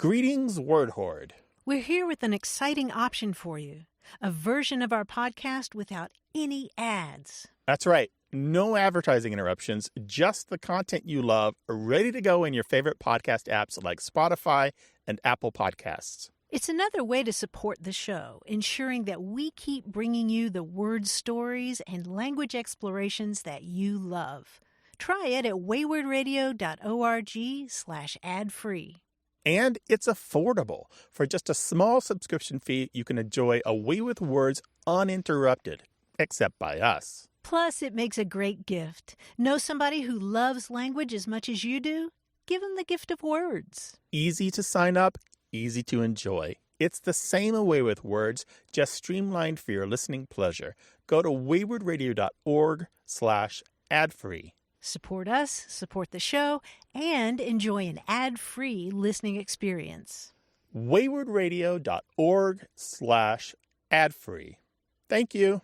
Greetings, Word Horde. We're here with an exciting option for you, a version of our podcast without any ads. That's right. No advertising interruptions, just the content you love, ready to go in your favorite podcast apps like Spotify and Apple Podcasts. It's another way to support the show, ensuring that we keep bringing you the word stories and language explorations that you love. Try it at waywardradio.org/ad-free. And it's affordable. For just a small subscription fee, you can enjoy A Way with Words uninterrupted, except by us. Plus, it makes a great gift. Know somebody who loves language as much as you do? Give them the gift of words. Easy to sign up, easy to enjoy. It's the same A Way with Words, just streamlined for your listening pleasure. Go to waywardradio.org/ad-free. Support us, support the show, and enjoy an ad-free listening experience. waywardradio.org/ad-free. Thank you.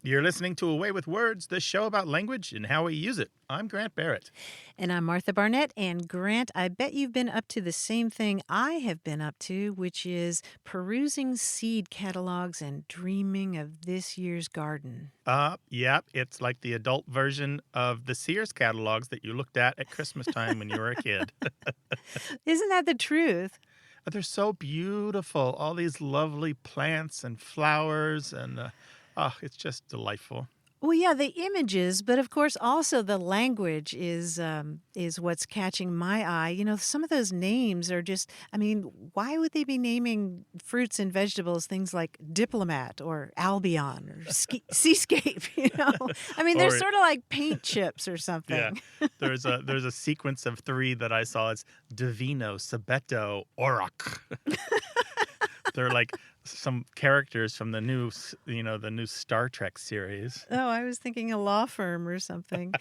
You're listening to A Way with Words, the show about language and how we use it. I'm Grant Barrett. And I'm Martha Barnett. And Grant, I bet you've been up to the same thing I have been up to, which is perusing seed catalogs and dreaming of this year's garden. Yeah, it's like the adult version of the Sears catalogs that you looked at Christmas time when you were a kid. Isn't that the truth? They're so beautiful. All these lovely plants and flowers and... it's just delightful. Well, yeah, the images, but of course also the language is what's catching my eye. You know, some of those names are just, I mean, why would they be naming fruits and vegetables things like diplomat or Albion or seascape, you know? I mean, they're sort of like paint chips or something. Yeah, there's a sequence of 3 that I saw. It's Divino, Sabeto, Auroch. They're like some characters from the new Star Trek series. Oh, I was thinking a law firm or something.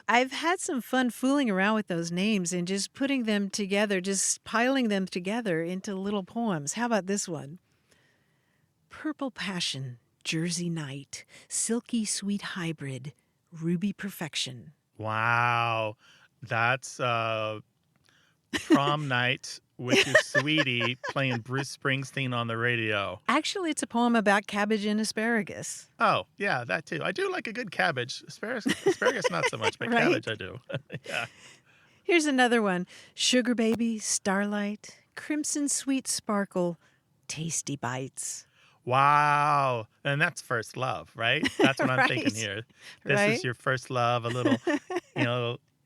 I've had some fun fooling around with those names and just putting them together, just piling them together into little poems. How about this one? Purple Passion, Jersey Night, Silky Sweet Hybrid, Ruby Perfection. Wow. That's prom night with your sweetie playing Bruce Springsteen on the radio. Actually, it's a poem about cabbage and asparagus. Oh, yeah, that too. I do like a good cabbage. Asparagus not so much, but Right? Cabbage I do. Yeah. Here's another one. Sugar Baby, Starlight, Crimson Sweet Sparkle, Tasty Bites. Wow. And that's first love, right? That's what I'm Right. thinking here. This Right? is your first love, a little,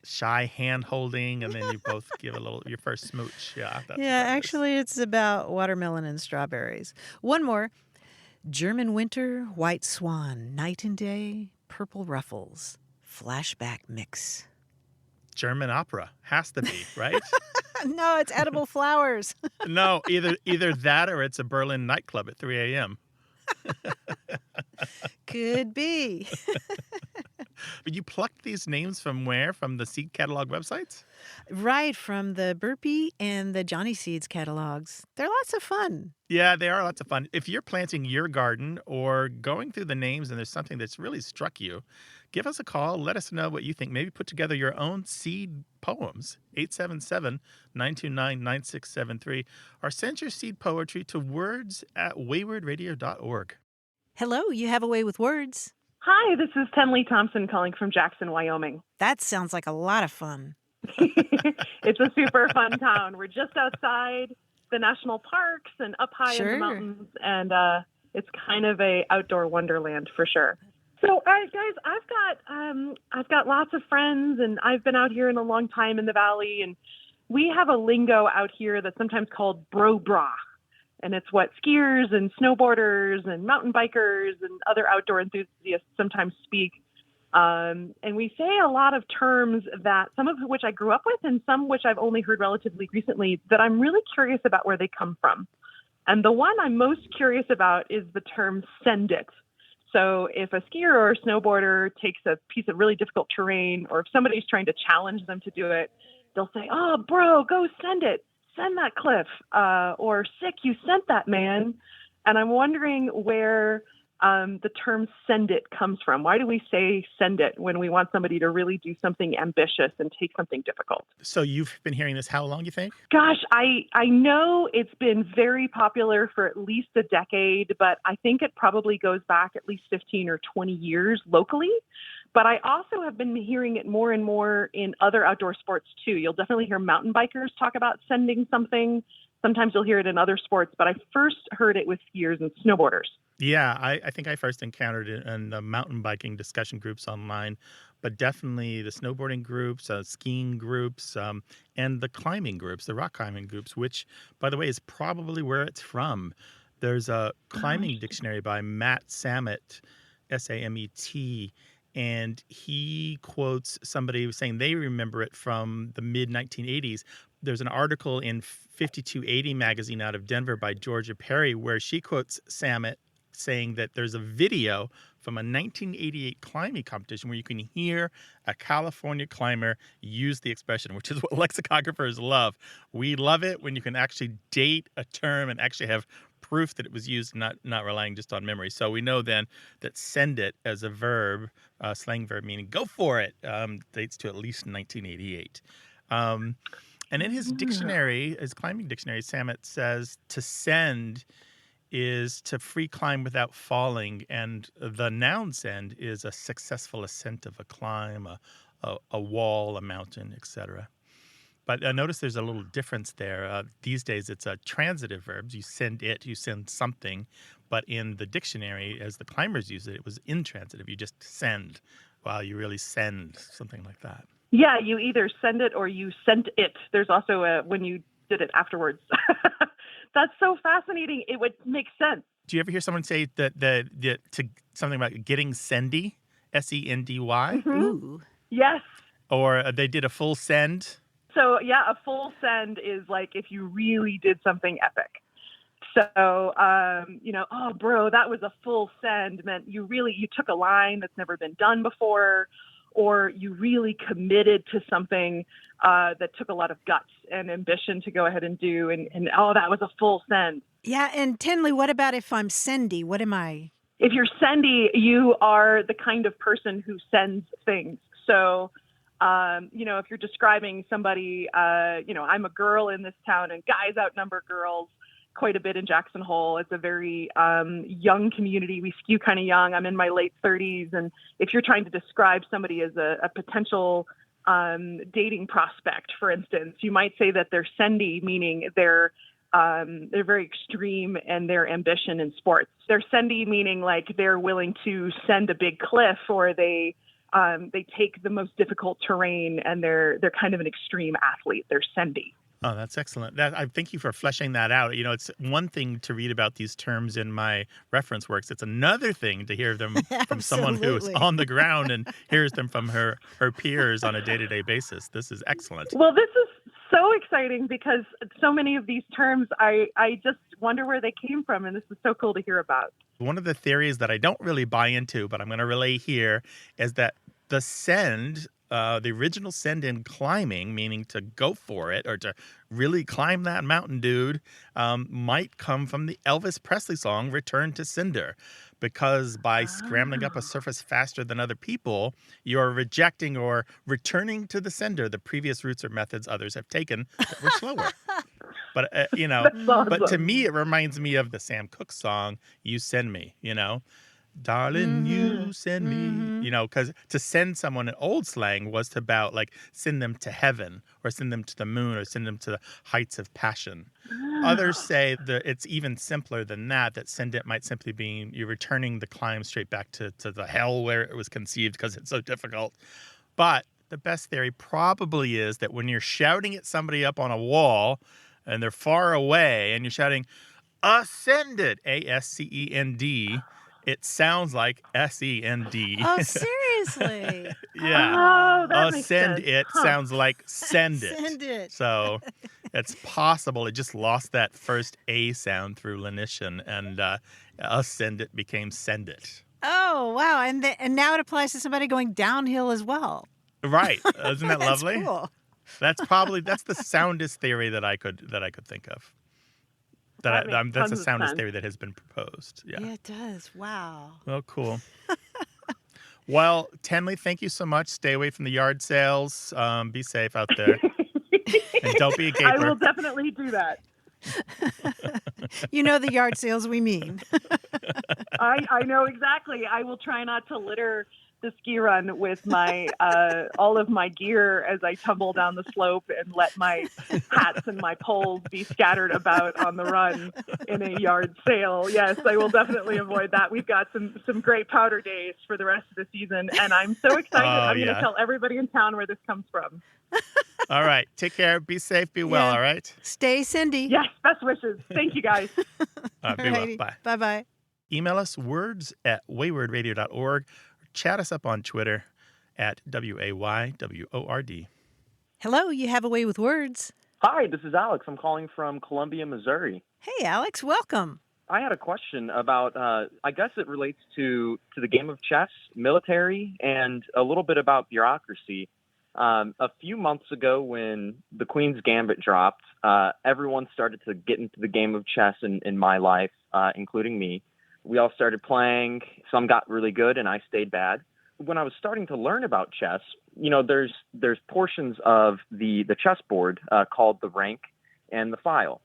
shy hand holding, and then you both give your first smooch. Yeah. Actually, it's about watermelon and strawberries. One more. German Winter, White Swan, Night and Day, Purple Ruffles, Flashback Mix. German opera. Has to be, right? No, it's edible flowers. No, either that or it's a Berlin nightclub at 3 a.m. Could be. But you plucked these names from where? From the seed catalog websites? Right, from the Burpee and the Johnny Seeds catalogs. They're lots of fun. Yeah, they are lots of fun. If you're planting your garden or going through the names and there's something that's really struck you, give us a call. Let us know what you think. Maybe put together your own seed poems, 877-929-9673, or send your seed poetry to words@waywardradio.org. Hello, you have a way with words. Hi, this is Tenley Thompson calling from Jackson, Wyoming. That sounds like a lot of fun. It's a super fun town. We're just outside the national parks and up high in the mountains, and it's kind of a outdoor wonderland for sure. So, guys, I've got lots of friends, and I've been out here in a long time in the valley, and we have a lingo out here that's sometimes called bro-bra. And it's what skiers and snowboarders and mountain bikers and other outdoor enthusiasts sometimes speak. And we say a lot of terms that some of which I grew up with and some which I've only heard relatively recently that I'm really curious about where they come from. And the one I'm most curious about is the term send it. So if a skier or a snowboarder takes a piece of really difficult terrain, or if somebody's trying to challenge them to do it, they'll say, "Oh, bro, go send it. Send that cliff," or "Sick, you sent that, man." And I'm wondering where the term send it comes from. Why do we say send it when we want somebody to really do something ambitious and take something difficult? So you've been hearing this how long, you think? Gosh, I know it's been very popular for at least a decade, but I think it probably goes back at least 15 or 20 years locally. But I also have been hearing it more and more in other outdoor sports too. You'll definitely hear mountain bikers talk about sending something. Sometimes you'll hear it in other sports, but I first heard it with skiers and snowboarders. Yeah, I think I first encountered it in the mountain biking discussion groups online, but definitely the snowboarding groups, skiing groups, and the climbing groups, the rock climbing groups, which, by the way, is probably where it's from. There's a climbing dictionary by Matt Samet, Samet, and he quotes somebody saying they remember it from the mid-1980s. There's an article in 5280 magazine out of Denver by Georgia Perry where she quotes Samet saying that there's a video from a 1988 climbing competition where you can hear a California climber use the expression, which is what lexicographers love. We love it when you can actually date a term and actually have proof that it was used, not relying just on memory. So we know then that send it as a verb, slang verb meaning go for it, dates to at least 1988. And in his dictionary, his climbing dictionary, Samet says to send is to free climb without falling, and the noun send is a successful ascent of a climb, a wall, a mountain, etc. But notice there's a little difference there. These days it's a transitive verb. You send it, you send something. But in the dictionary, as the climbers use it, it was intransitive. You just send. Wow, you really send, something like that. Yeah, you either send it or you sent it. There's also when you did it afterwards. That's so fascinating. It would make sense. Do you ever hear someone say that to something about getting sendy, sendy? Mm-hmm. Ooh. Yes. Or they did a full send? So, yeah, a full send is like if you really did something epic. So, oh, bro, that was a full send meant you took a line that's never been done before, or you really committed to something that took a lot of guts and ambition to go ahead and do. And that was a full send. Yeah. And Tinley, what about if I'm sendy? What am I? If you're sendy, you are the kind of person who sends things. So, if you're describing somebody, I'm a girl in this town and guys outnumber girls quite a bit in Jackson Hole. It's a very young community. We skew kind of young. I'm in my late 30s. And if you're trying to describe somebody as a potential dating prospect, for instance, you might say that they're sendy, meaning they're very extreme in their ambition in sports. They're sendy, meaning like they're willing to send a big cliff, or they take the most difficult terrain, and they're kind of an extreme athlete. They're sendy. Oh, that's excellent. I thank you for fleshing that out. It's one thing to read about these terms in my reference works. It's another thing to hear them from someone who is on the ground and hears them from her peers on a day-to-day basis. This is excellent. Well, this is so exciting because so many of these terms, I just wonder where they came from, and this is so cool to hear about. One of the theories that I don't really buy into, but I'm going to relay here, is that the send, the original send in climbing, meaning to go for it or to really climb that mountain, dude, might come from the Elvis Presley song Return to Cinder. Because by scrambling up a surface faster than other people, you're rejecting or returning to the sender the previous routes or methods others have taken that were slower. But, That's awesome. But to me, it reminds me of the Sam Cooke song, You Send Me, Darling, you send me, because to send someone in old slang was to about like send them to heaven or send them to the moon or send them to the heights of passion. Others say that it's even simpler than that send it might simply be you returning the climb straight back to the hell where it was conceived because it's so difficult. But the best theory probably is that when you're shouting at somebody up on a wall and they're far away and you're shouting, ascended, A-S-C-E-N-D, it sounds like S-E-N-D. Oh, seriously? Yeah. Oh, that makes Send sense. it sounds like send it. Send it. So it's possible it just lost that first A sound through lenition, and ascend it became send it. Oh, wow. And now it applies to somebody going downhill as well. Right. Isn't that That's lovely? cool. That's the soundest theory that I could think of. That makes That's a tons of soundness sense. theory that has been proposed. Yeah. Yeah, it does. Wow. Well, cool. Well, Tenley, thank you so much. Stay away from the yard sales. Be safe out there. And don't be a I will gaper. definitely do that. You know the yard sales we mean. I know exactly. I will try not to litter the ski run with my all of my gear as I tumble down the slope and let my hats and my poles be scattered about on the run in a yard sale. Yes, I will definitely avoid that. We've got some great powder days for the rest of the season, and I'm so excited. I'm going to tell everybody in town where this comes from. All right. Take care. Be safe. Be well. Yeah. All right. Stay Sendy. Yes, best wishes. Thank you, guys. Be well. Bye. Bye-bye. Email us words@waywardradio.org. Chat us up on Twitter at WAYWORD. Hello, you have a way with words. Hi, this is Alex. I'm calling from Columbia, Missouri. Hey, Alex, welcome. I had a question about, I guess it relates to the game of chess, military, and a little bit about bureaucracy. A few months ago when the Queen's Gambit dropped, everyone started to get into the game of chess in my life, including me. We all started playing. Some got really good, and I stayed bad. When I was starting to learn about chess, there's portions of the chessboard called the rank and the file.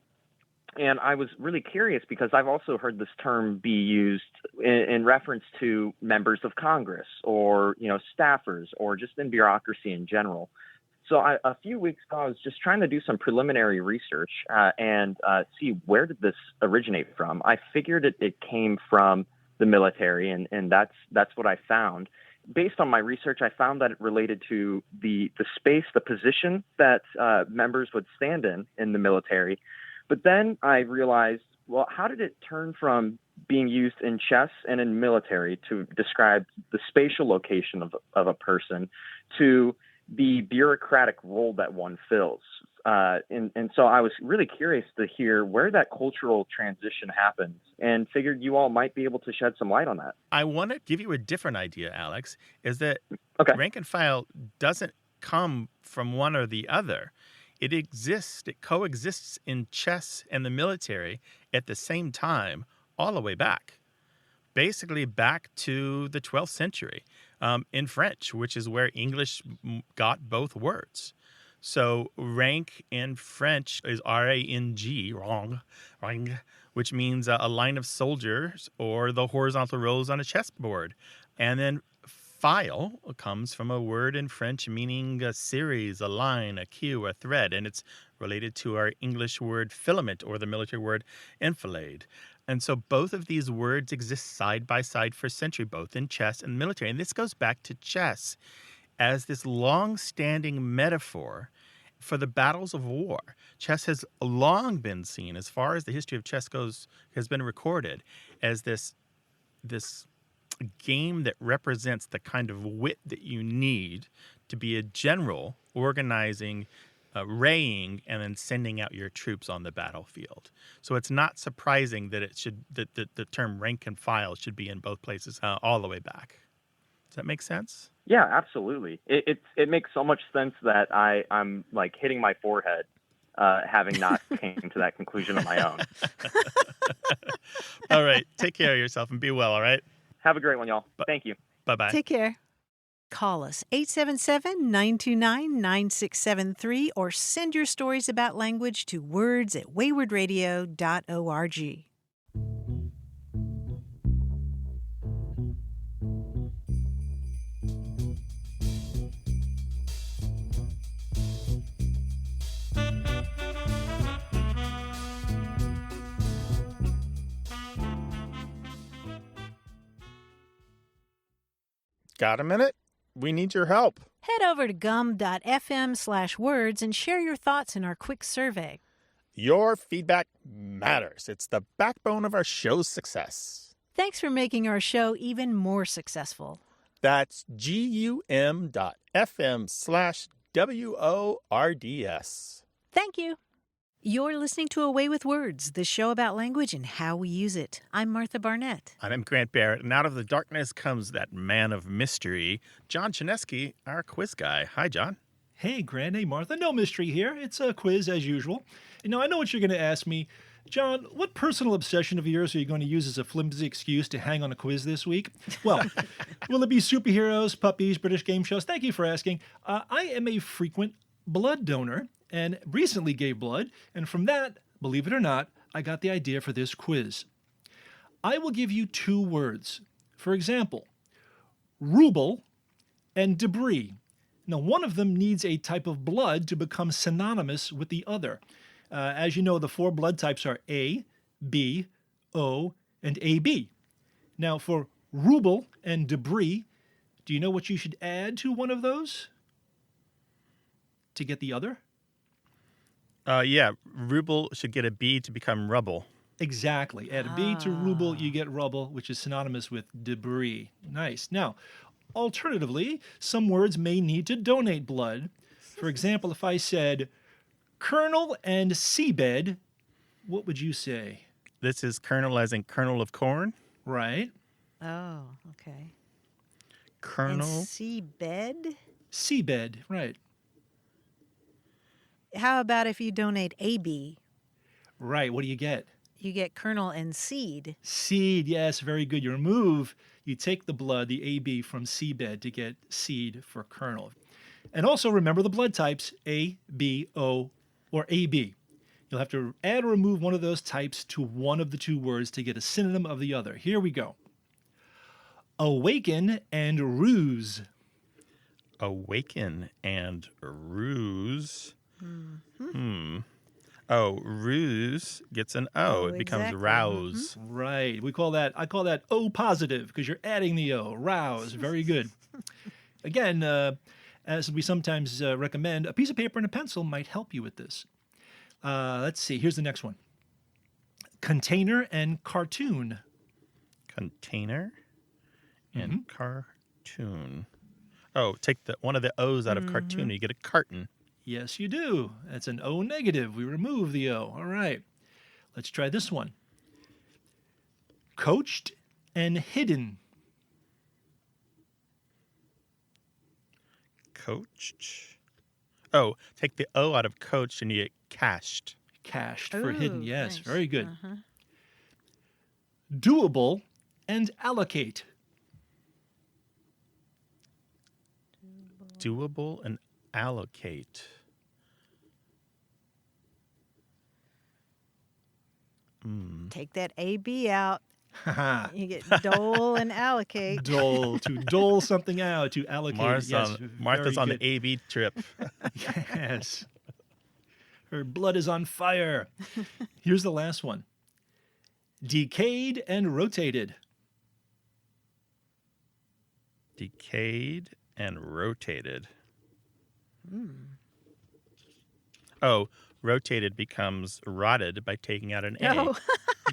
And I was really curious because I've also heard this term be used in reference to members of Congress or, staffers or just in bureaucracy in general. So a few weeks ago, I was just trying to do some preliminary research and see where did this originate from. I figured it came from the military, and that's what I found. Based on my research, I found that it related to the space, the position that members would stand in the military. But then I realized, well, how did it turn from being used in chess and in military to describe the spatial location of a person to the bureaucratic role that one fills? And so I was really curious to hear where that cultural transition happened and figured you all might be able to shed some light on that. I want to give you a different idea, Alex, is that rank and file doesn't come from one or the other. It coexists in chess and the military at the same time, all the way back. Basically back to the 12th century in French, which is where English got both words. So rank in French is R-A-N-G, rang, which means a line of soldiers or the horizontal rows on a chessboard. And then file comes from a word in French meaning a series, a line, a queue, a thread, and it's related to our English word filament or the military word enfilade. And so both of these words exist side by side for a century, both in chess and military. And this goes back to chess as this long-standing metaphor for the battles of war. Chess has long been seen, as far as the history of chess goes, has been recorded as this game that represents the kind of wit that you need to be a general organizing, raying, and then sending out your troops on the battlefield. So it's not surprising that the term rank and file should be in both places all the way back. Does that make sense? Yeah, absolutely. It makes so much sense that I'm like hitting my forehead, having not came to that conclusion on my own. All right. Take care of yourself and be well, all right? Have a great one, y'all. Thank you. Bye-bye. Take care. Call us 877-929-9673 or send your stories about language to words@waywardradio.org. Got a minute? We need your help. Head over to gum.fm/words and share your thoughts in our quick survey. Your feedback matters. It's the backbone of our show's success. Thanks for making our show even more successful. That's gum.fm/WORDS. Thank you. You're listening to A Way with Words, the show about language and how we use it. I'm Martha Barnett. I'm Grant Barrett, and out of the darkness comes that man of mystery, John Chinesky, our quiz guy. Hi, John. Hey, Grant. Hey, Martha. No mystery here. It's a quiz as usual. I know what you're going to ask me. John, what personal obsession of yours are you going to use as a flimsy excuse to hang on a quiz this week? Well, will it be superheroes, puppies, British game shows? Thank you for asking. I am a frequent blood donor and recently gave blood, and from that, believe it or not, I got the idea for this quiz. I will give you 2 words. For example, ruble and debris. Now, one of them needs a type of blood to become synonymous with the other. As you know, the 4 blood types are A, B, O, and AB. Now, for ruble and debris, do you know what you should add to one of those to get the other? Yeah, ruble should get a B to become rubble. Exactly. Add a B to ruble, you get rubble, which is synonymous with debris. Nice. Now, alternatively, some words may need to donate blood. For example, if I said kernel and seabed, what would you say? This is kernel as in kernel of corn. Right. Oh, okay. Kernel. And seabed? Seabed, right. How about if you donate AB? Right. What do you get? You get kernel and seed. Seed, yes, very good. You remove, you take the blood, the AB from seabed to get seed for kernel. And also remember the blood types, A, B, O, or AB. You'll have to add or remove one of those types to one of the 2 words to get a synonym of the other. Here we go. Awaken and ruse. Awaken and ruse. Oh, ruse gets an O. It becomes exactly. rouse. Right. I call that O positive because you're adding the O. Rouse. Very good. Again, as we sometimes recommend, a piece of paper and a pencil might help you with this. Let's see. Here's the next one. Container and cartoon. Container and cartoon. Oh, take one of the O's out of cartoon, you get a carton. Yes, you do. That's an O negative. We remove the O. All right. Let's try this one. Coached and hidden. Coached. Oh, take the O out of coached and you get cached. Cached for hidden. Yes, Nice. very good. Doable and allocate. Doable and allocate. Take that AB out. Haha. You get dole and allocate. Dole, to dole something out, to allocate. Martha's on very the AB trip. good. Yes. Her blood is on fire. Here's the last one. Decayed and rotated. Decayed and rotated. Oh, rotated becomes rotted by taking out an A. Oh,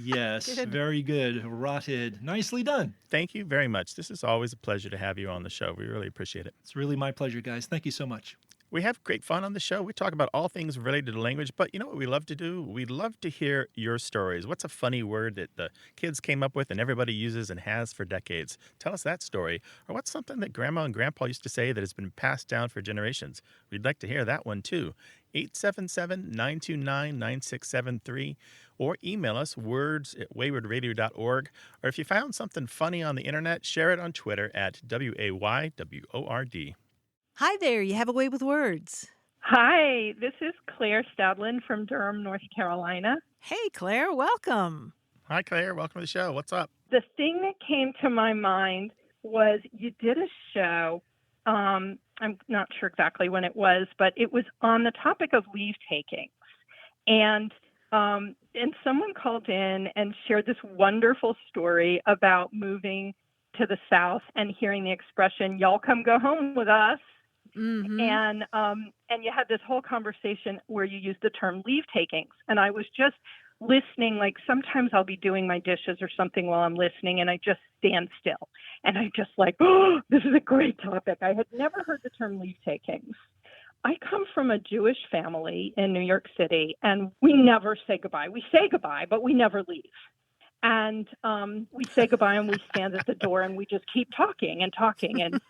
Yes, Good. very good. Rotted. Nicely done. Thank you very much. This is always a pleasure to have you on the show. We really appreciate it. It's really my pleasure, guys. Thank you so much. We have great fun on the show. We talk about all things related to language, but you know what we love to do? We love to hear your stories. What's a funny word that the kids came up with and everybody uses and has for decades? Tell us that story. Or what's something that Grandma and Grandpa used to say that has been passed down for generations? We'd like to hear that one too. 877-929-9673 or email us words@waywardradio.org. Or if you found something funny on the internet, share it on Twitter at WAYWORD. hi there. You have a way with words. Hi, this is Claire Stadlin from Durham, North Carolina. Hey, Claire, welcome. Hi, Claire. Welcome to the show. What's up? The thing that came to my mind was you did a show. I'm not sure exactly when it was, but it was on the topic of leave takings. And someone called in and shared this wonderful story about moving to the South and hearing the expression, y'all come go home with us. Mm-hmm. And you had this whole conversation where you used the term leave takings. And I was just listening, like sometimes I'll be doing my dishes or something while I'm listening and I just stand still. And I just like, oh, this is a great topic. I had never heard the term leave takings. I come from a Jewish family in New York City, and we never say goodbye. We say goodbye, but we never leave. And we say goodbye and we stand at the door and we just keep talking and talking. And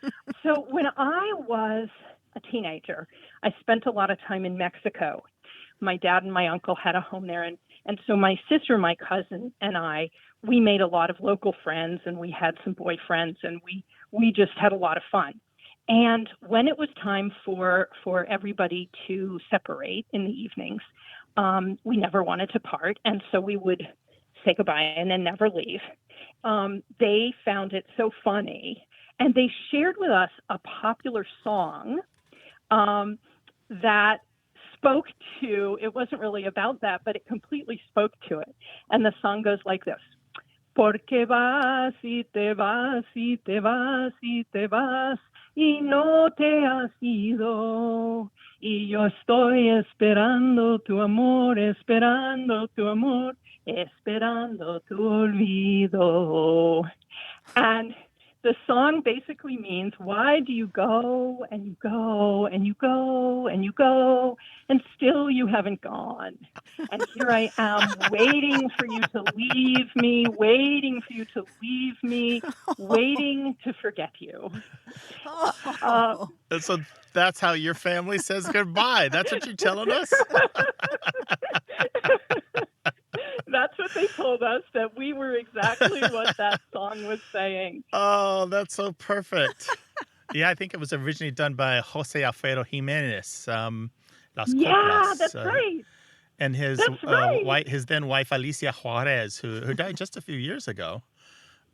so when I was a teenager, I spent a lot of time in Mexico. My dad and my uncle had a home there, and And so my sister, my cousin, and I, we made a lot of local friends, and we had some boyfriends, and we just had a lot of fun. And when it was time for everybody to separate in the evenings, we never wanted to part, and so we would say goodbye and then never leave. They found it so funny, and they shared with us a popular song that spoke to, it wasn't really about that, but it completely spoke to it. And the song goes like this. Porque vas y te vas y te vas y te vas y no te has ido. Y yo estoy esperando tu amor, esperando tu amor, esperando tu olvido. And the song basically means, why do you go and you go and you go and you go and still you haven't gone? And here I am waiting for you to leave me, waiting for you to leave me, waiting to forget you. And so that's how your family says goodbye. That's what you're telling us? That's what they told us, that we were exactly what that song was saying. Oh, that's so perfect. Yeah, I think it was originally done by Jose Alfredo Jimenez. Las Yeah, Coplas, that's right. And his That's right. his then wife Alicia Juarez, who died just a few years ago.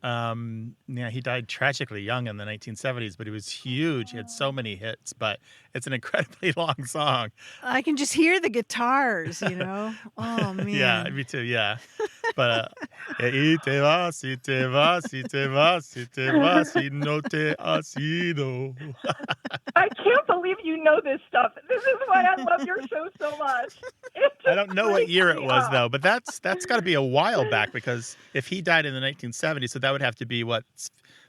Yeah, he died tragically young in the 1970s, but he was huge. He had so many hits, but it's an incredibly long song. I can just hear the guitars, you know. Oh man. Yeah, me too. Yeah, but y te vas, y te vas, y te vas, y te vas, y no te has ido. I can't believe you know this stuff. This is why I love your show so much. I don't know what year it was though, but that's got to be a while back, because if he died in the 1970s, so that would have to be what,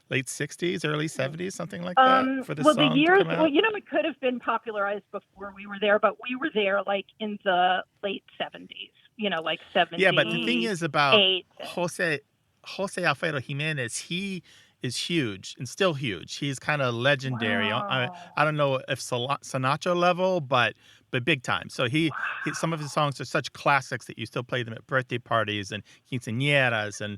late 60s, early 70s, something like that for the song the years, to come out? well, you know, it could have been popularized before we were there, but we were there like in the late 70s, you know, like 70s. Yeah, but the thing is about Jose Alfredo Jimenez, he is huge and still huge. He's kind of legendary. Wow. I don't know if Sinatra level, but big time. So he some of his songs are such classics that you still play them at birthday parties and quinceañeras and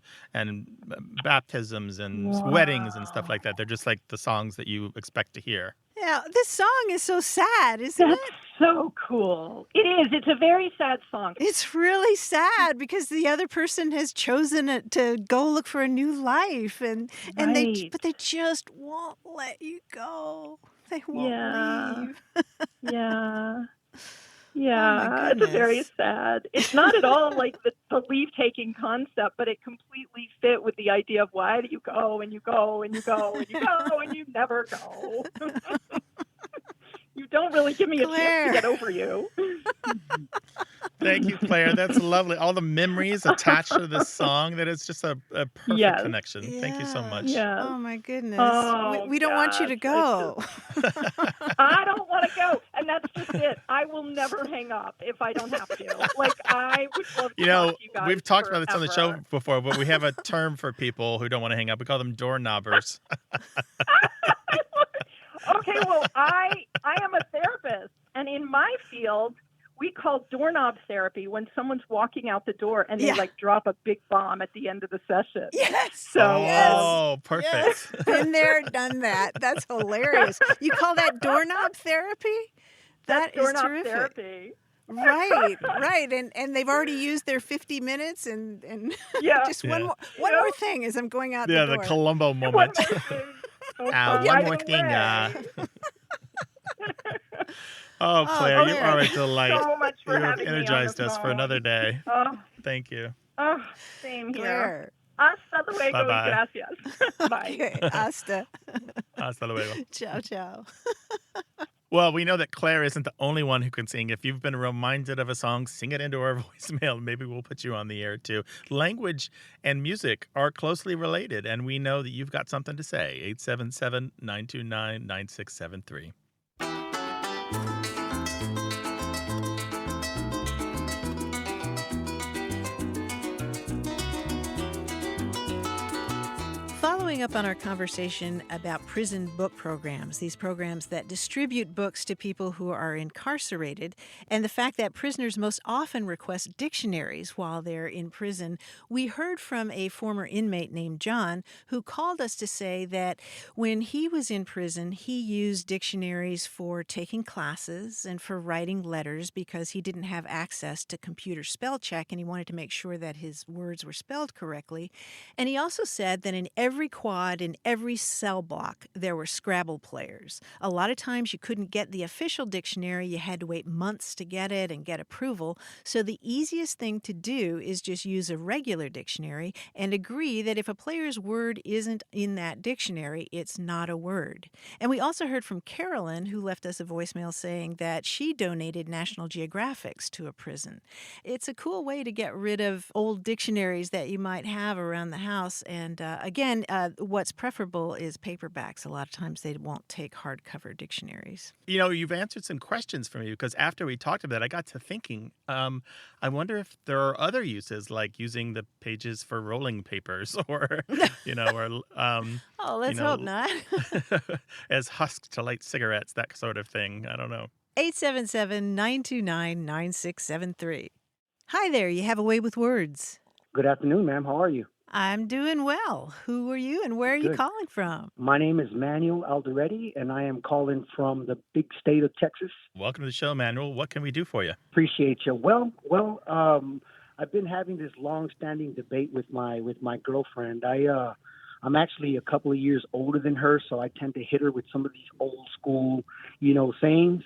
baptisms and weddings and stuff like that. They're just like the songs that you expect to hear. Yeah, this song is so sad, isn't it? So cool. It is. It's a very sad song. It's really sad because the other person has chosen it to go look for a new life, and they just won't let you go. They won't leave. Yeah. Oh Yeah, it's very sad. It's not at all like the leave-taking concept, but it completely fit with the idea of why do you go and you go and you go and you go and you never go. You don't really give me a chance to get over you. Thank you, Claire. That's lovely. All the memories attached to this song, that it's just a perfect connection. Yeah. Thank you so much. Yeah. Oh, my goodness. Oh, we don't want you to go. I don't want to go. And that's just it. I will never hang up if I don't have to. Like, I would love to talk to you guys we've talked about this on the show forever. before, but we have a term for people who don't want to hang up. We call them doorknobbers. Okay, well, I am a therapist, and in my field, we call doorknob therapy when someone's walking out the door and they like drop a big bomb at the end of the session. Yes. So, perfect. Yes. Been there, done that. That's hilarious. You call that doorknob therapy? That is doorknob terrific. therapy. Right. And they've already used their 50 minutes and just one more thing as I'm going out the door. Yeah, the Columbo moment. One more thing. One more thing. Oh, Claire, you are a delight. So much for you have having me on energized the us for phone. another day. Oh, Thank you. same here. Claire. Hasta luego. Bye-bye. Gracias. Bye. Okay, hasta. Hasta luego. Ciao, ciao. Well, we know that Claire isn't the only one who can sing. If you've been reminded of a song, sing it into our voicemail. Maybe we'll put you on the air too. Language and music are closely related, and we know that you've got something to say. 877-929-9673. Following following up on our conversation about prison book programs, these programs that distribute books to people who are incarcerated, and the fact that prisoners most often request dictionaries while they're in prison. We heard from a former inmate named John who called us to say that when he was in prison, he used dictionaries for taking classes and for writing letters because he didn't have access to computer spell check and he wanted to make sure that his words were spelled correctly. And he also said that in every quad, in every cell block, there were Scrabble players. A lot of times you couldn't get the official dictionary. You had to wait months to get it and get approval. So the easiest thing to do is just use a regular dictionary and agree that if a player's word isn't in that dictionary, it's not a word. And we also heard from Carolyn, who left us a voicemail saying that she donated National Geographics to a prison. It's a cool way to get rid of old dictionaries that you might have around the house. And again, what's preferable is paperbacks. A lot of times they won't take hardcover dictionaries. You know, you've answered some questions for me because after we talked about it, I got to thinking, I wonder if there are other uses like using the pages for rolling papers or, Oh, let's hope not. as husks to light cigarettes, that sort of thing. I don't know. 877-929-9673. Hi there, you have a way with words. Good afternoon, ma'am. How are you? I'm doing well. Who are you and where are you Good. calling from? My name is Manuel Alderetti, and I am calling from the big state of Texas. Welcome to the show, Manuel. What can we do for you? Appreciate you. Well, I've been having this long-standing debate with my girlfriend. I'm actually a couple of years older than her, so I tend to hit her with some of these old school, sayings.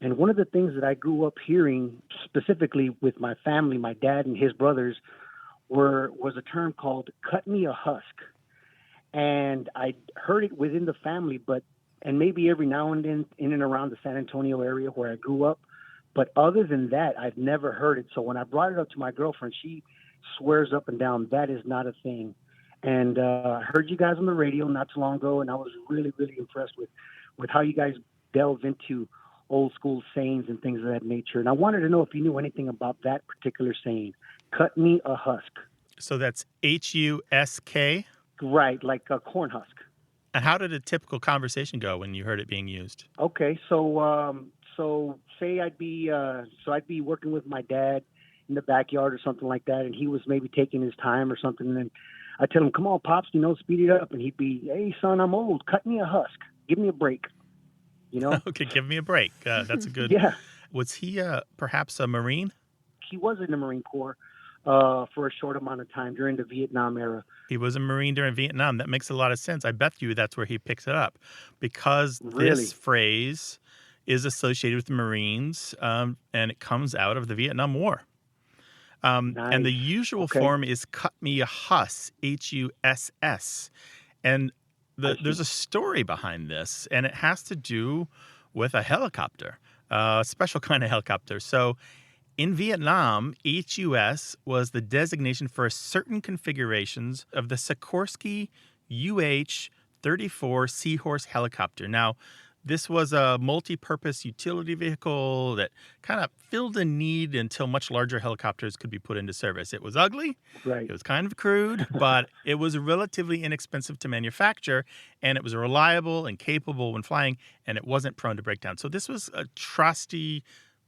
And one of the things that I grew up hearing specifically with my family, my dad and his brothers, was a term called "cut me a husk," and I heard it within the family, and maybe every now and then in and around the San Antonio area where I grew up. But other than that, I've never heard it. So when I brought it up to my girlfriend, she swears up and down that is not a thing. And I heard you guys on the radio not too long ago, and I was really, really impressed with how you guys delve into old school sayings and things of that nature. And I wanted to know if you knew anything about that particular saying, "cut me a husk." So that's Husk? Right, like a corn husk. And how did a typical conversation go when you heard it being used? Okay, so say I'd be working with my dad in the backyard or something like that, and he was maybe taking his time or something, and then I tell him, "Come on, Pops, speed it up," and he'd be, "Hey, son, I'm old. Cut me a husk. Give me a break." Okay, give me a break. That's a good. Yeah. Was he perhaps a Marine? He was in the Marine Corps for a short amount of time during the Vietnam era. He was a Marine during Vietnam. That makes a lot of sense. I bet you that's where he picks it up because Really? this phrase is associated with the Marines and it comes out of the Vietnam War. And the Nice. usual Okay. form is cut me a huss, Huss. And there's a story behind this, and it has to do with a helicopter, a special kind of helicopter. So in Vietnam, HUS was the designation for certain configurations of the Sikorsky UH-34 Seahorse helicopter. Now, this was a multi-purpose utility vehicle that kind of filled a need until much larger helicopters could be put into service. It was ugly, Right. it was kind of crude, but it was relatively inexpensive to manufacture, and it was reliable and capable when flying, and it wasn't prone to breakdown. So this was a trusty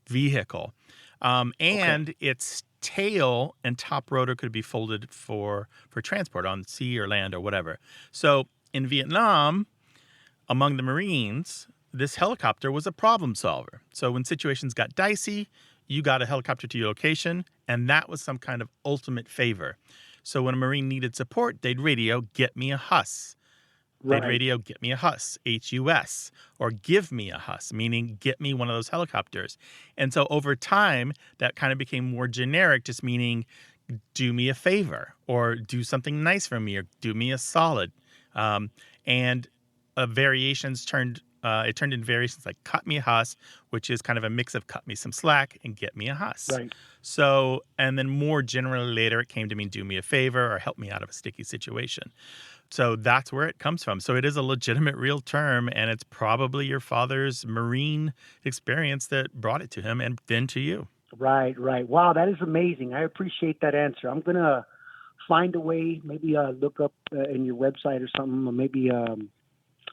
vehicle. And its tail and top rotor could be folded for transport on sea or land or whatever. So in Vietnam, among the Marines, this helicopter was a problem solver. So when situations got dicey, you got a helicopter to your location, and that was some kind of ultimate favor. So when a Marine needed support, they'd radio, "Get me a Huss." They'd Right. radio, "Get me a Huss," HUS, or "Give me a Huss," meaning get me one of those helicopters. And so over time, that kind of became more generic, just meaning do me a favor or do something nice for me or do me a solid. And variations turned into variations like "cut me a Huss," which is kind of a mix of "cut me some slack" and "get me a Huss." Right. So, and then more generally later, it came to mean "do me a favor" or "help me out of a sticky situation." So that's where it comes from. So it is a legitimate, real term, and it's probably your father's Marine experience that brought it to him and then to you. Right. Wow, that is amazing. I appreciate that answer. I'm gonna find a way, maybe look up in your website or something, or maybe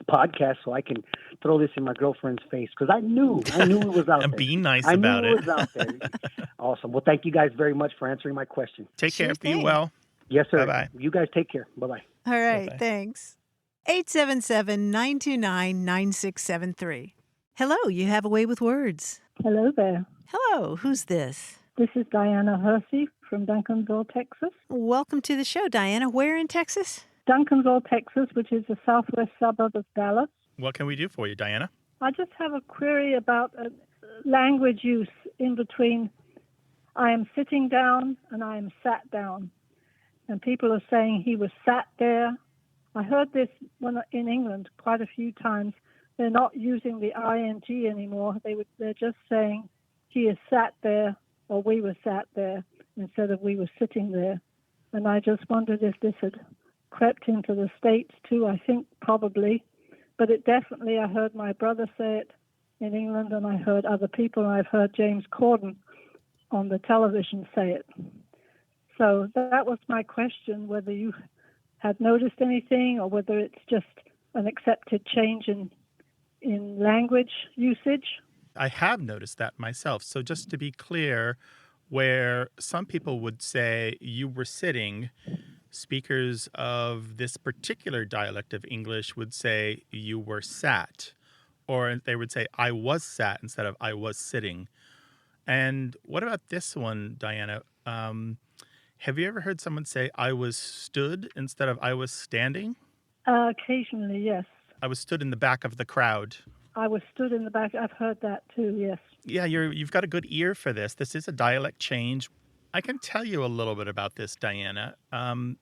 podcast, so I can throw this in my girlfriend's face, because I knew it was out And there. be nice I about knew it. it was out there. Awesome. Well, thank you guys very much for answering my question. Take Sure care. Be thing. well. Yes, sir. Bye-bye. You guys take care. Bye-bye. All right, Bye-bye. thanks. 877-929-9673. Hello, you have a way with words. Hello there. Hello, who's this? This is Diana Hersey from Duncansville, Texas. Welcome to the show, Diana. Where in Texas? Duncansville, Texas, which is a southwest suburb of Dallas. What can we do for you, Diana? I just have a query about language use in between I am sitting down and I am sat down. And people are saying he was sat there. I heard this in England quite a few times. They're not using the ing anymore. They're just saying he is sat there or we were sat there instead of we were sitting there. And I just wondered if this had crept into the States too. I think probably. But it definitely, I heard my brother say it in England, and I heard other people, and I've heard James Corden on the television say it. So that was my question, whether you had noticed anything or whether it's just an accepted change in language usage. I have noticed that myself. So just to be clear, where some people would say you were sitting, speakers of this particular dialect of English would say you were sat, or they would say I was sat instead of I was sitting. And what about this one, Diana? Have you ever heard someone say I was stood instead of I was standing? Occasionally, yes. I was stood in the back of the crowd. I was stood in the back. I've heard that too, yes. Yeah, you've got a good ear for this. This is a dialect change. I can tell you a little bit about this, Diana.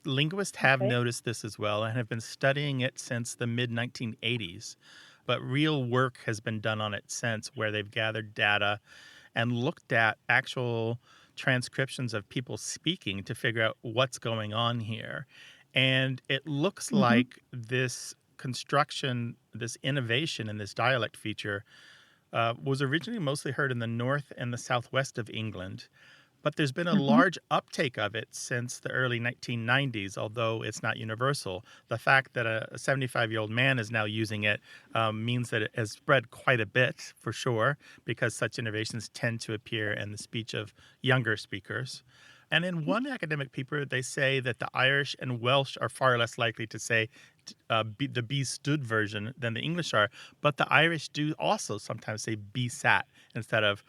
Linguists have noticed this as well and have been studying it since the mid-1980s. But real work has been done on it since, where they've gathered data and looked at actual transcriptions of people speaking to figure out what's going on here. And it looks like this construction, this innovation in this dialect feature was originally mostly heard in the north and the southwest of England. But there's been a large uptake of it since the early 1990s, although it's not universal. The fact that a 75-year-old man is now using it means that it has spread quite a bit, for sure, because such innovations tend to appear in the speech of younger speakers. And in one academic paper, they say that the Irish and Welsh are far less likely to say the be stood version than the English are. But the Irish do also sometimes say be sat instead of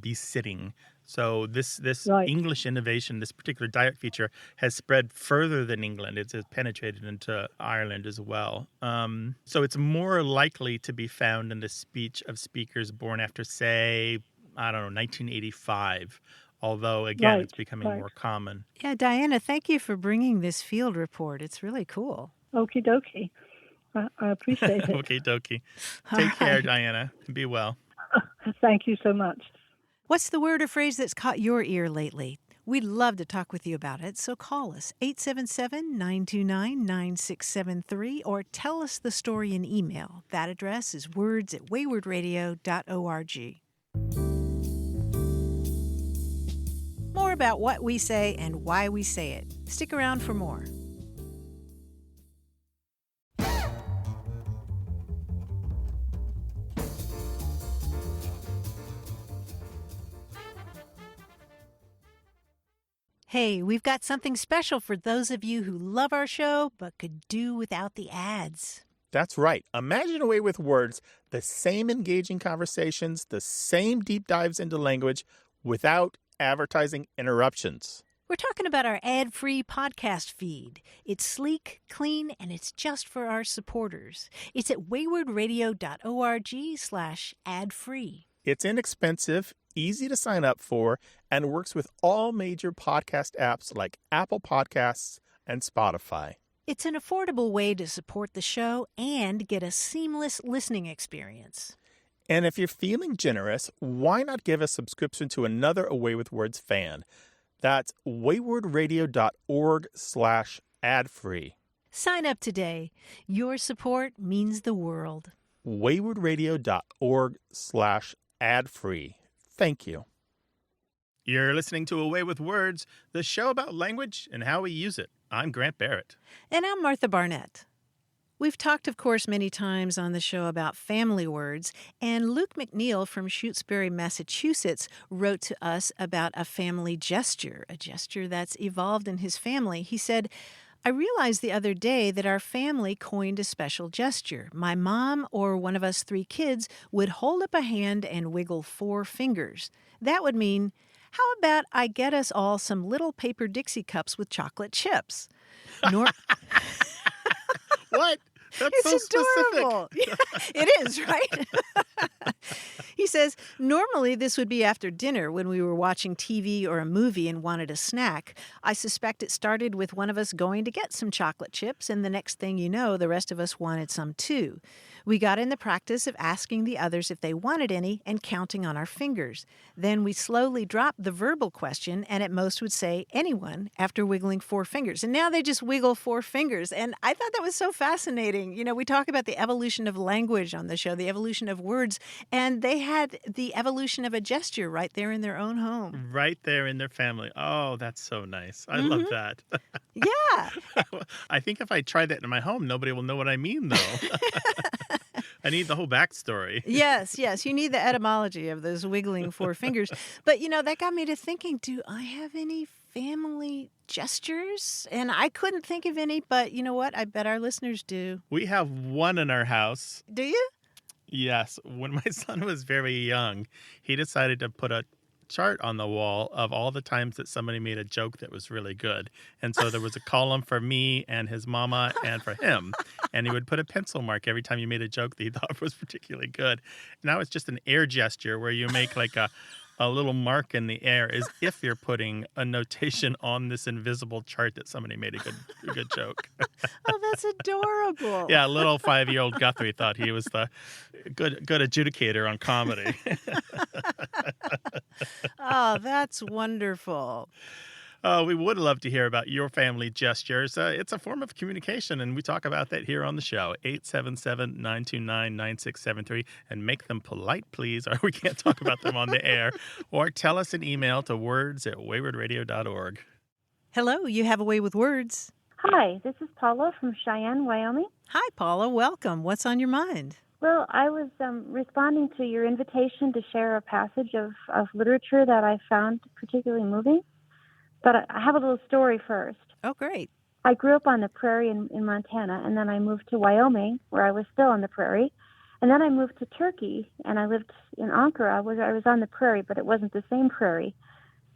be sitting. So this English innovation, this particular dialect feature, has spread further than England. It's penetrated into Ireland as well. So it's more likely to be found in the speech of speakers born after, say, 1985. Although, again, it's becoming more common. Yeah, Diana, thank you for bringing this field report. It's really cool. Okie dokie. I appreciate it. Okie dokie. Take care, Diana. Be well. Thank you so much. What's the word or phrase that's caught your ear lately? We'd love to talk with you about it, so call us, 877-929-9673, or tell us the story in email. That address is words@waywardradio.org. More about what we say and why we say it. Stick around for more. Hey, we've got something special for those of you who love our show but could do without the ads. That's right. Imagine a way with words, the same engaging conversations, the same deep dives into language without advertising interruptions. We're talking about our ad-free podcast feed. It's sleek, clean, and it's just for our supporters. It's at waywardradio.org/ad-free. It's inexpensive, easy to sign up for, and works with all major podcast apps like Apple Podcasts and Spotify. It's an affordable way to support the show and get a seamless listening experience. And if you're feeling generous, why not give a subscription to another Away with Words fan? That's waywardradio.org/ad-free. Sign up today. Your support means the world. waywardradio.org/ad-free. Thank you. You're listening to Away with Words, the show about language and how we use it. I'm Grant Barrett. And I'm Martha Barnett. We've talked, of course, many times on the show about family words, and Luke McNeil from Shutesbury, Massachusetts, wrote to us about a family gesture, a gesture that's evolved in his family. He said, I realized the other day that our family coined a special gesture. My mom or one of us 3 kids would hold up a hand and wiggle 4 fingers. That would mean, how about I get us all some little paper Dixie cups with chocolate chips? Nor- What? That's so It's adorable. specific. Yeah, it is, right? He says, normally this would be after dinner when we were watching TV or a movie and wanted a snack. I suspect it started with one of us going to get some chocolate chips, and the next thing you know, the rest of us wanted some too. We got in the practice of asking the others if they wanted any and counting on our fingers. Then we slowly dropped the verbal question and at most would say anyone after wiggling 4 fingers. And now they just wiggle 4 fingers. And I thought that was so fascinating. You know, we talk about the evolution of language on the show, the evolution of words, and they had the evolution of a gesture right there in their own home. Right there in their family. Oh, that's so nice. I love that. Yeah. I think if I try that in my home, nobody will know what I mean, though. I need the whole backstory. Yes. You need the etymology of those wiggling 4 fingers. But, you know, that got me to thinking, do I have any family gestures? And I couldn't think of any, but you know what? I bet our listeners do. We have one in our house. Do you? Yes. When my son was very young, he decided to put a chart on the wall of all the times that somebody made a joke that was really good. And so there was a column for me and his mama and for him. And he would put a pencil mark every time you made a joke that he thought was particularly good. Now it's just an air gesture where you make like a little mark in the air as if you're putting a notation on this invisible chart that somebody made a good joke. Oh, that's adorable. Yeah, little 5-year-old Guthrie thought he was the good adjudicator on comedy. Oh, that's wonderful. We would love to hear about your family gestures. It's a form of communication, and we talk about that here on the show. 877-929-9673. And make them polite, please, or we can't talk about them on the air. Or tell us an email to words@waywardradio.org. Hello, you have a way with words. Hi, this is Paula from Cheyenne, Wyoming. Hi, Paula. Welcome. What's on your mind? Well, I was responding to your invitation to share a passage of literature that I found particularly moving. But I have a little story first. Oh, great. I grew up on the prairie in Montana, and then I moved to Wyoming, where I was still on the prairie. And then I moved to Turkey, and I lived in Ankara, where I was on the prairie, but it wasn't the same prairie.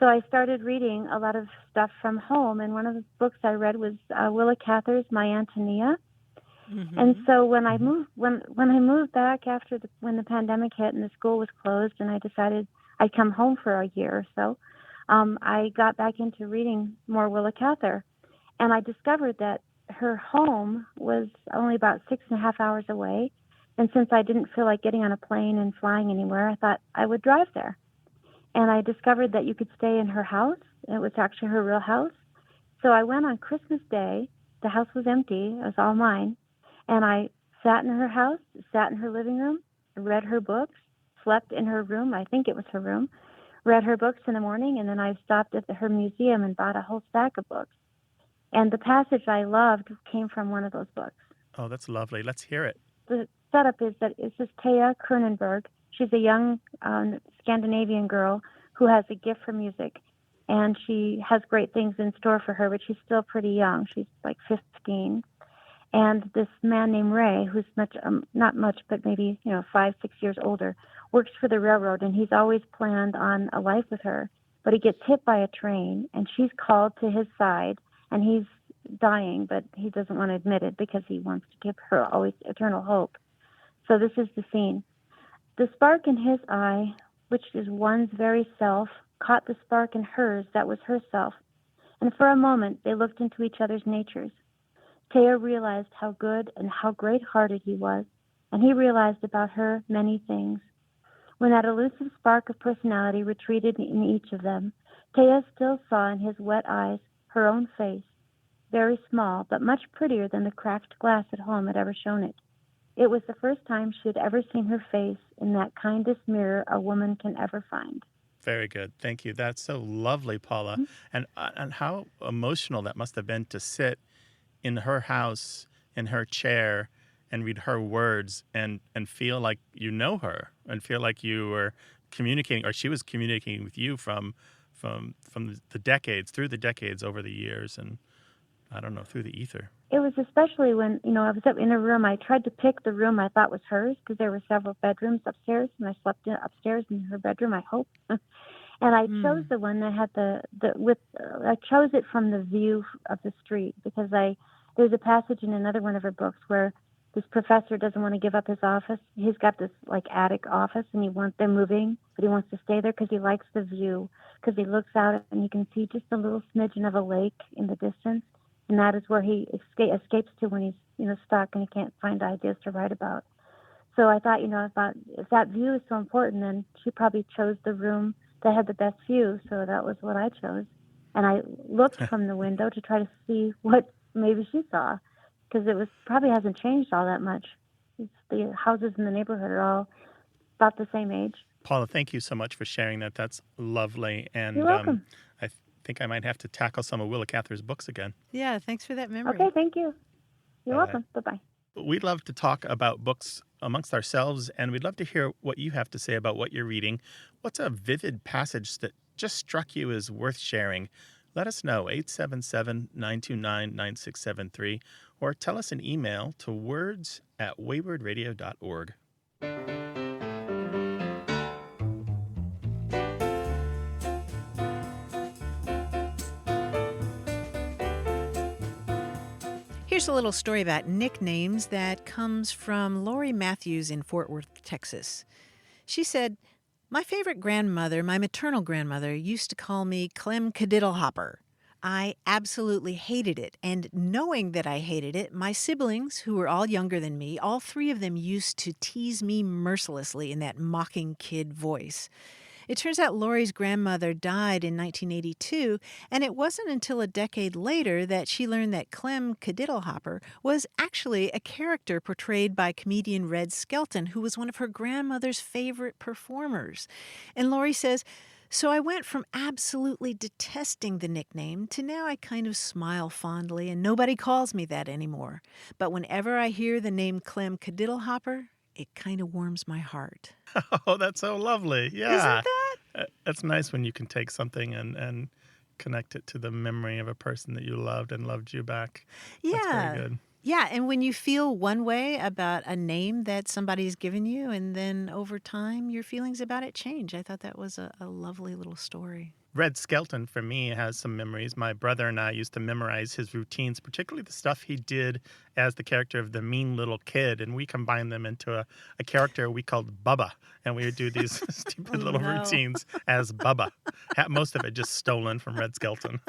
So I started reading a lot of stuff from home, and one of the books I read was Willa Cather's My Antonia. Mm-hmm. And so when I moved back after when the pandemic hit and the school was closed, and I decided I'd come home for a year or so, I got back into reading more Willa Cather, and I discovered that her home was only about 6.5 hours away. And since I didn't feel like getting on a plane and flying anywhere, I thought I would drive there. And I discovered that you could stay in her house. It was actually her real house. So I went on Christmas Day. The house was empty. It was all mine. And I sat in her house, sat in her living room, read her books, slept in her room. I think it was her room. Read her books in the morning, and then I stopped at her museum and bought a whole stack of books. And the passage I loved came from one of those books. Oh, that's lovely. Let's hear it. The setup is that it's this Thea Kronenberg. She's a young Scandinavian girl who has a gift for music, and she has great things in store for her, but she's still pretty young. She's like 15. And this man named Ray, who's not much, but maybe 5-6 years older, works for the railroad, and he's always planned on a life with her. But he gets hit by a train, and she's called to his side, and he's dying, but he doesn't want to admit it because he wants to give her always eternal hope. So this is the scene. The spark in his eye, which is one's very self, caught the spark in hers that was herself. And for a moment, they looked into each other's natures. Thea realized how good and how great-hearted he was, and he realized about her many things. When that elusive spark of personality retreated in each of them, Thea still saw in his wet eyes her own face, very small, but much prettier than the cracked glass at home had ever shown it. It was the first time she had ever seen her face in that kindest mirror a woman can ever find. Very good. Thank you. That's so lovely, Paula. And how emotional that must have been to sit in her house, in her chair, and read her words and feel like you know her and feel like you were communicating, or she was communicating with you from the decades, through the decades, over the years, and I don't know, through the ether. It was especially when, I was up in a room. I tried to pick the room I thought was hers because there were several bedrooms upstairs, and I slept upstairs in her bedroom, I hope. And I chose the one that had I chose it from the view of the street because there's a passage in another one of her books where this professor doesn't want to give up his office. He's got this like attic office, and they're moving, but he wants to stay there because he likes the view, because he looks out and he can see just a little smidgen of a lake in the distance. And that is where he escapes to when he's, stuck and he can't find ideas to write about. So I thought, if that view is so important, then she probably chose the room that had the best view. So that was what I chose. And I looked from the window to try to see what maybe she saw, because probably hasn't changed all that much. The houses in the neighborhood are all about the same age. Paula, thank you so much for sharing that. That's lovely. And You're welcome. I think I might have to tackle some of Willa Cather's books again. Yeah, thanks for that memory. Okay, thank you. You're welcome. Bye-bye. We'd love to talk about books amongst ourselves, and we'd love to hear what you have to say about what you're reading. What's a vivid passage that just struck you as worth sharing? Let us know, 877-929-9673, or tell us an email to words@waywardradio.org. Here's a little story about nicknames that comes from Lori Matthews in Fort Worth, Texas. She said, "My favorite grandmother, my maternal grandmother, used to call me Clem Cadiddlehopper. I absolutely hated it, and knowing that I hated it, my siblings, who were all younger than me, all three of them used to tease me mercilessly in that mocking kid voice." It turns out Lori's grandmother died in 1982, and it wasn't until a decade later that she learned that Clem Cadiddlehopper was actually a character portrayed by comedian Red Skelton, who was one of her grandmother's favorite performers. And Lori says, "So I went from absolutely detesting the nickname to now I kind of smile fondly, and nobody calls me that anymore. But whenever I hear the name Clem Cadiddlehopper, it kind of warms my heart." Oh, that's so lovely. Yeah. Isn't that? That's nice when you can take something and connect it to the memory of a person that you loved and loved you back. Yeah. That's very good. Yeah, and when you feel one way about a name that somebody's given you, and then over time your feelings about it change. I thought that was a lovely little story. Red Skelton, for me, has some memories. My brother and I used to memorize his routines, particularly the stuff he did as the character of the mean little kid, and we combined them into a character we called Bubba, and we would do these stupid little routines as Bubba. Most of it just stolen from Red Skelton.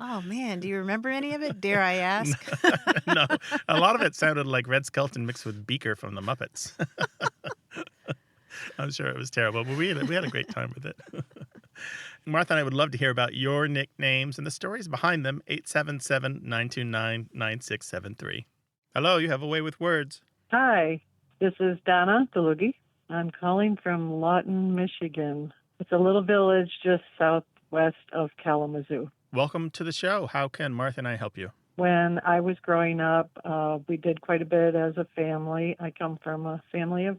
Oh, man, do you remember any of it, dare I ask? No, a lot of it sounded like Red Skelton mixed with Beaker from the Muppets. I'm sure it was terrible, but we had a great time with it. Martha and I would love to hear about your nicknames and the stories behind them, 877-929-9673. Hello, you have a way with words. Hi, this is Donna DeLugie. I'm calling from Lawton, Michigan. It's a little village just southwest of Kalamazoo. Welcome to the show. How can Martha and I help you? When I was growing up, we did quite a bit as a family. I come from a family of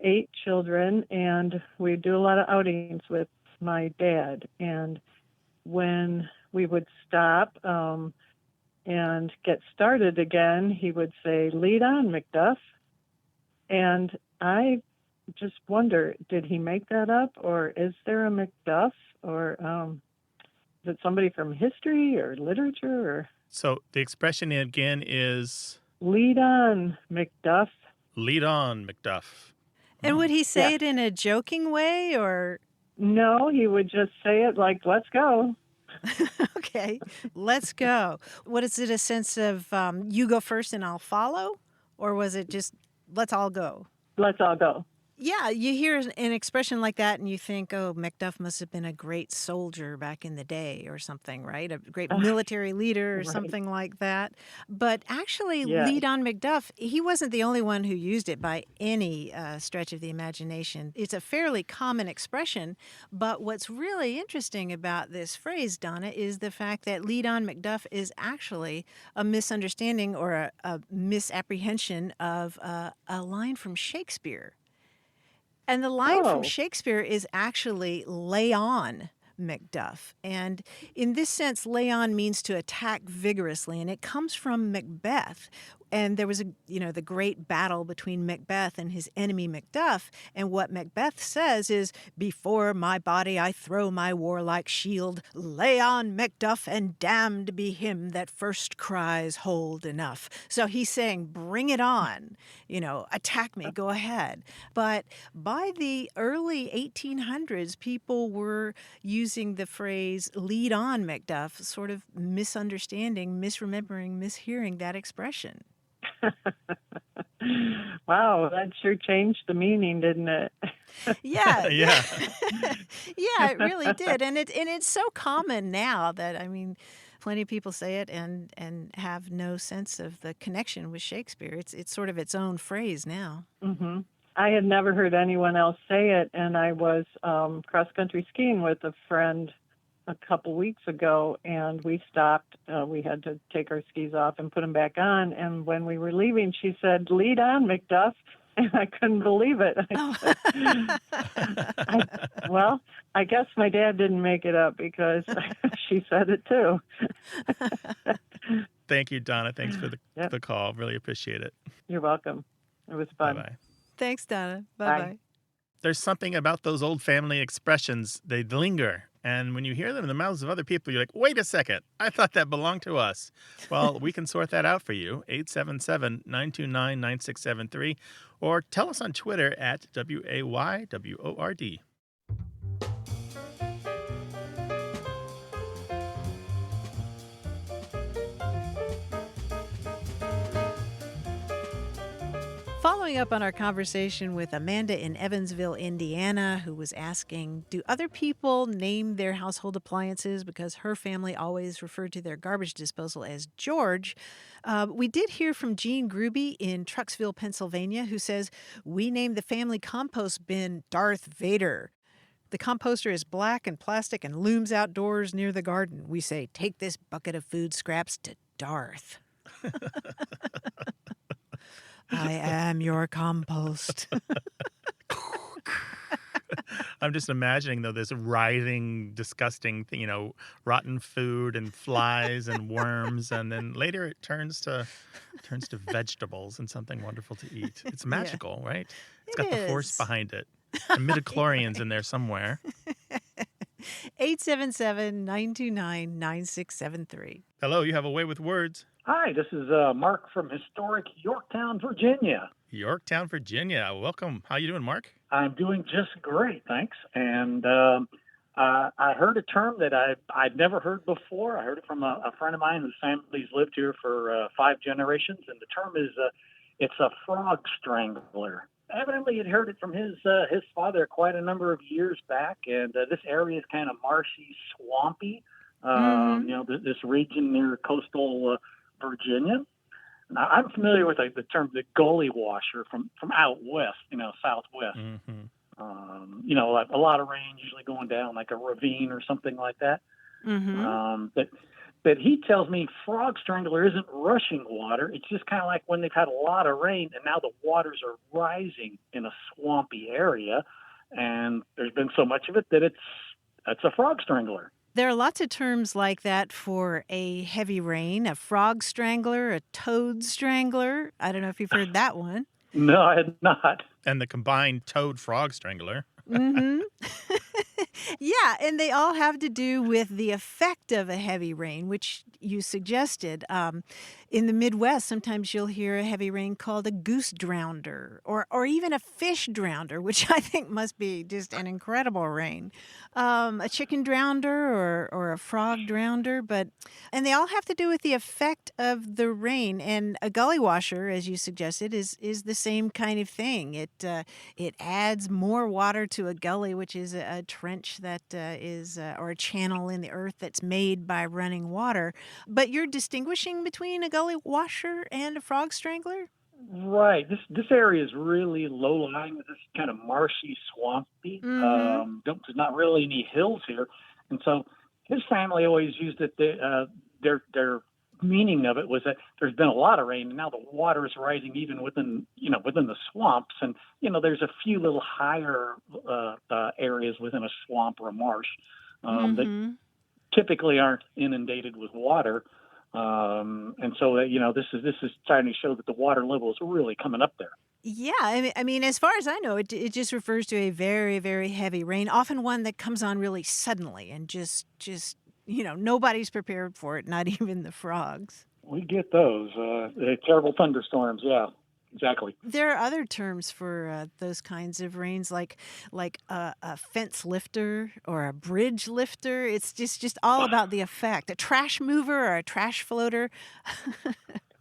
8 children, and we do a lot of outings with my dad. And when we would stop and get started again, he would say, "Lead on, Macduff." And I just wonder, did he make that up, or is there a Macduff, or is it somebody from history or literature? Or So the expression again is... Lead on, Macduff. Lead on, Macduff. And would he say it in a joking way, or? No, he would just say it like, "Let's go." Okay, let's go. What is it, a sense of you go first and I'll follow? Or was it just, let's all go? Let's all go. Yeah, you hear an expression like that and you think, oh, Macduff must have been a great soldier back in the day or something, right? A great military leader or Right. something like that. But actually, Yes. lead on Macduff, he wasn't the only one who used it by any stretch of the imagination. It's a fairly common expression. But what's really interesting about this phrase, Donna, is the fact that lead on Macduff is actually a misunderstanding or a misapprehension of a line from Shakespeare. And the line from Oh. Shakespeare is actually lay on Macduff. And in this sense, lay on means to attack vigorously, and it comes from Macbeth. And there was the great battle between Macbeth and his enemy Macduff. And what Macbeth says is, before my body I throw my warlike shield, lay on Macduff, and damned be him that first cries hold enough. So he's saying, bring it on, attack me, go ahead. But by the early 1800s, people were using the phrase lead on Macduff, sort of misunderstanding, misremembering, mishearing that expression. Wow, that sure changed the meaning, didn't it? Yeah. Yeah. Yeah, it really did. And it's so common now that, plenty of people say it and have no sense of the connection with Shakespeare. It's sort of its own phrase now. Hmm. I had never heard anyone else say it, and I was cross-country skiing with a friend a couple weeks ago, and we stopped. We had to take our skis off and put them back on, and when we were leaving, she said, lead on, Macduff, and I couldn't believe it. I guess my dad didn't make it up because she said it too. Thank you, Donna. Thanks for the call. Really appreciate it. You're welcome. It was fun. Bye-bye. Thanks, Donna. Bye-bye. Bye. There's something about those old family expressions. They linger. And when you hear them in the mouths of other people, you're like, wait a second. I thought that belonged to us. Well, we can sort that out for you. 877-929-9673. Or tell us on Twitter at WAYWORD. Following up on our conversation with Amanda in Evansville, Indiana, who was asking, do other people name their household appliances because her family always referred to their garbage disposal as George? We did hear from Jean Gruby in Trucksville, Pennsylvania, who says, we named the family compost bin Darth Vader. The composter is black and plastic and looms outdoors near the garden. We say, take this bucket of food scraps to Darth. I am your compost. I'm just imagining, though, this writhing, disgusting, rotten food and flies and worms, and then later it turns to vegetables and something wonderful to eat. It's magical, right? It's got the force behind it. The midichlorians in there somewhere. 877-929-9673. Hello, you have a way with words. Hi, this is Mark from historic Yorktown, Virginia. Yorktown, Virginia. Welcome. How you doing, Mark? I'm doing just great, thanks. And I heard a term that I'd never heard before. I heard it from a friend of mine whose family's lived here for 5 generations, and the term is it's a frog-strangler. Evidently, he'd heard it from his father quite a number of years back, and this area is kind of marshy, swampy. This region near coastal Virginia. Now, I'm familiar with the term the gully-washer from out west, southwest. Mm-hmm. A lot of rain usually going down like a ravine or something like that. Mm-hmm. But he tells me frog-strangler isn't rushing water. It's just kind of like when they've had a lot of rain and now the waters are rising in a swampy area, and there's been so much of it that it's a frog-strangler. There are lots of terms like that for a heavy rain, a frog strangler, a toad strangler. I don't know if you've heard that one. No, I had not. And the combined toad frog strangler. Mm-hmm. Yeah, and they all have to do with the effect of a heavy rain, which you suggested. In the Midwest, sometimes you'll hear a heavy rain called a goose drownder or even a fish drownder, which I think must be just an incredible rain. A chicken drownder or a frog drownder, and they all have to do with the effect of the rain. And a gully-washer, as you suggested, is the same kind of thing. It adds more water to a gully, which is a trench that or a channel in the earth that's made by running water. But you're distinguishing between a gully-washer and a frog-strangler? Right. This area is really low-lying. It's kind of marshy, swampy. Mm-hmm. There's not really any hills here. And so his family always used it. Their meaning of it was that there's been a lot of rain, and now the water is rising even within the swamps. And, there's a few little higher areas within a swamp or a marsh that typically aren't inundated with water. And so, this is trying to show that the water level is really coming up there. Yeah, I mean, as far as I know, it just refers to a very, very heavy rain, often one that comes on really suddenly and just nobody's prepared for it, not even the frogs. We get those terrible thunderstorms. Yeah, exactly. There are other terms for those kinds of rains, like a fence lifter or a bridge lifter. It's just all about the effect. A trash mover or a trash floater.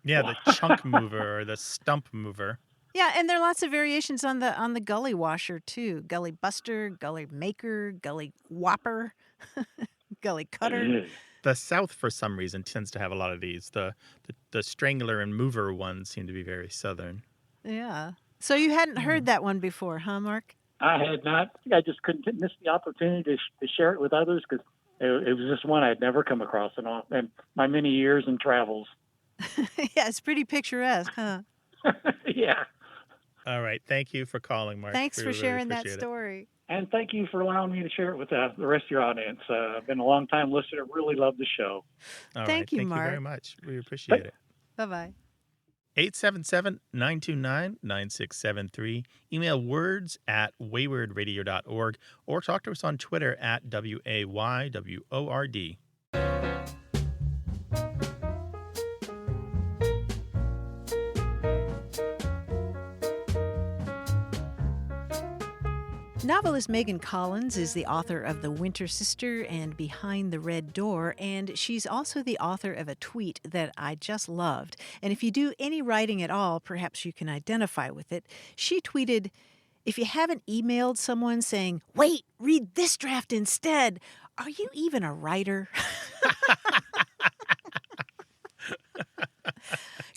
Yeah, the chunk mover or the stump mover. Yeah, and there are lots of variations on the gully washer too. Gully buster, gully maker, gully whopper, gully cutter. The South, for some reason, tends to have a lot of these. The strangler and mover ones seem to be very Southern. Yeah. So you hadn't heard that one before, huh, Mark? I had not. I just couldn't miss the opportunity to share it with others because it was just one I had never come across in my many years and travels. Yeah, it's pretty picturesque, huh? Yeah. All right. Thank you for calling, Mark. Thanks for sharing really that story. And thank you for allowing me to share it with the rest of your audience. I've been a long-time listener. Really love the show. All Thank right. you, Thank Mark. you very much. We appreciate it. Bye-bye. 877-929-9673. Email words@waywardradio.org or talk to us on Twitter @WAYWORD. Novelist Megan Collins is the author of The Winter Sister and Behind the Red Door, and she's also the author of a tweet that I just loved. And if you do any writing at all, perhaps you can identify with it. She tweeted, "If you haven't emailed someone saying, 'Wait, read this draft instead,' are you even a writer?"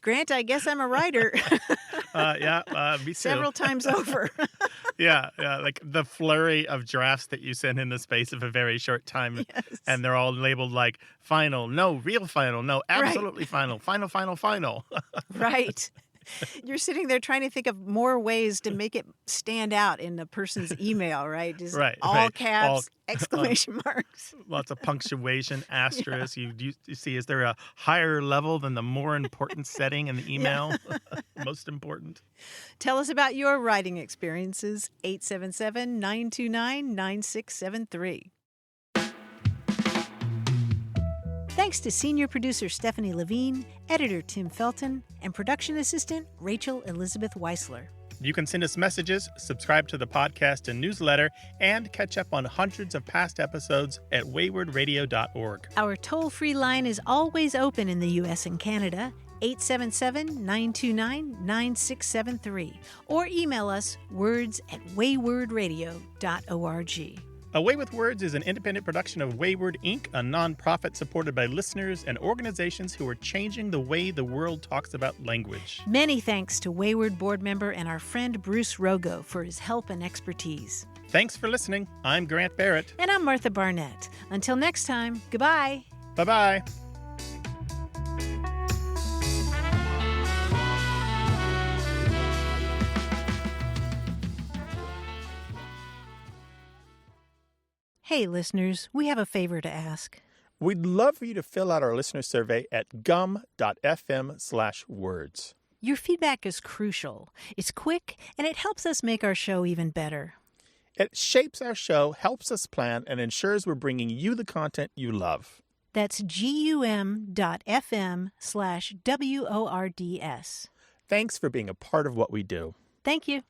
Grant, I guess I'm a writer. Yeah, me too. Several times over. Yeah, like the flurry of drafts that you send in the space of a very short time. Yes. And they're all labeled like final, no, real final, no, absolutely final, final. Right. You're sitting there trying to think of more ways to make it stand out in the person's email, right? Just all caps, exclamation marks. Lots of punctuation, asterisk. Yeah. You see, is there a higher level than the more important setting in the email? Yeah. Most important. Tell us about your writing experiences. 877-929-9673. Thanks to senior producer Stephanie Levine, editor Tim Felton, and production assistant Rachel Elizabeth Weisler. You can send us messages, subscribe to the podcast and newsletter, and catch up on hundreds of past episodes at waywardradio.org. Our toll-free line is always open in the U.S. and Canada, 877-929-9673, or email us words@waywardradio.org. A Way with Words is an independent production of Wayward, Inc., a nonprofit supported by listeners and organizations who are changing the way the world talks about language. Many thanks to Wayward board member and our friend Bruce Rogo for his help and expertise. Thanks for listening. I'm Grant Barrett. And I'm Martha Barnett. Until next time, goodbye. Bye-bye. Hey, listeners, we have a favor to ask. We'd love for you to fill out our listener survey at gum.fm/words. Your feedback is crucial. It's quick, and it helps us make our show even better. It shapes our show, helps us plan, and ensures we're bringing you the content you love. That's gum.fm/WORDS. Thanks for being a part of what we do. Thank you.